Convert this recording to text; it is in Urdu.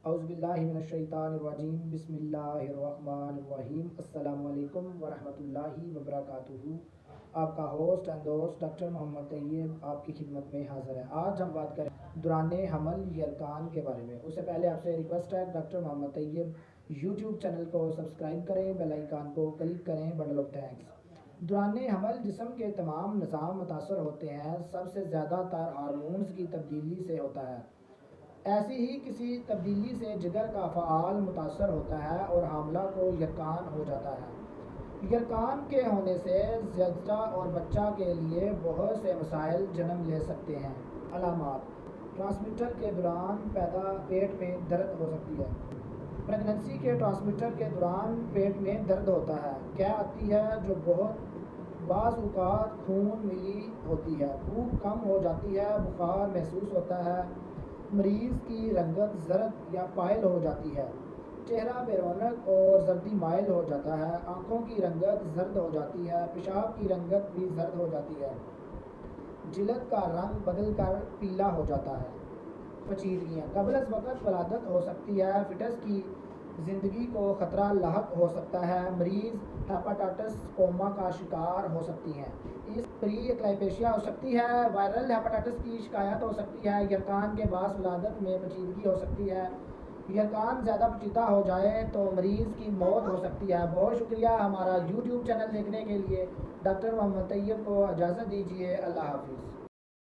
اعوذ باللہ من الشیطان الرجیم، بسم اللہ الرحمن الرحیم۔ السلام علیکم ورحمۃ اللہ وبرکاتہ۔ آپ کا ہوسٹ اینڈ دوست ڈاکٹر محمد طیب آپ کی خدمت میں حاضر ہے۔ آج ہم بات کریں دوران حمل یلکان کے بارے میں۔ اس سے پہلے آپ سے ریکویسٹ ہے ڈاکٹر محمد طیب یوٹیوب چینل کو سبسکرائب کریں، بیل آئیکن کو کلک کریں۔ Bundle of thanks. دوران حمل جسم کے تمام نظام متاثر ہوتے ہیں، سب سے زیادہ تر ہارمونز کی تبدیلی سے ہوتا ہے۔ ایسی ہی کسی تبدیلی سے جگر کا فعال متاثر ہوتا ہے اور حاملہ کو یلکان ہو جاتا ہے۔ یلکان کے ہونے سے زچہ اور بچہ کے لیے بہت سے مسائل جنم لے سکتے ہیں۔ علامات: ٹرانسمیٹر کے دوران پیٹ میں درد ہو سکتی ہے۔ پریگننسی کے ٹرانسمیٹر کے دوران پیٹ میں درد ہوتا ہے۔ کیا آتی ہے جو بعض اوقات خون ملی ہوتی ہے، بھوک کم ہو جاتی ہے، بخار محسوس ہوتا ہے، مریض کی رنگت زرد یا پائل ہو جاتی ہے، چہرہ بے رونق اور زردی مائل ہو جاتا ہے، آنکھوں کی رنگت زرد ہو جاتی ہے، پیشاب کی رنگت بھی زرد ہو جاتی ہے، جلد کا رنگ بدل کر پیلا ہو جاتا ہے۔ پیچیدگیاں: قبل از وقت ولادت ہو سکتی ہے، فٹس کی زندگی کو خطرہ لاحق ہو سکتا ہے، مریض ہیپاٹائٹس کوما کا شکار ہو سکتی ہیں، اس پری ایکلائپیشیا ہو سکتی ہے، وائرل ہیپاٹائٹس کی شکایت ہو سکتی ہے، یلکان کے باعث ولادت میں پیچیدگی ہو سکتی ہے، یلکان زیادہ پیچیدہ ہو جائے تو مریض کی موت ہو سکتی ہے۔ بہت شکریہ ہمارا یوٹیوب چینل دیکھنے کے لیے۔ ڈاکٹر محمد طیب کو اجازت دیجیے۔ اللہ حافظ۔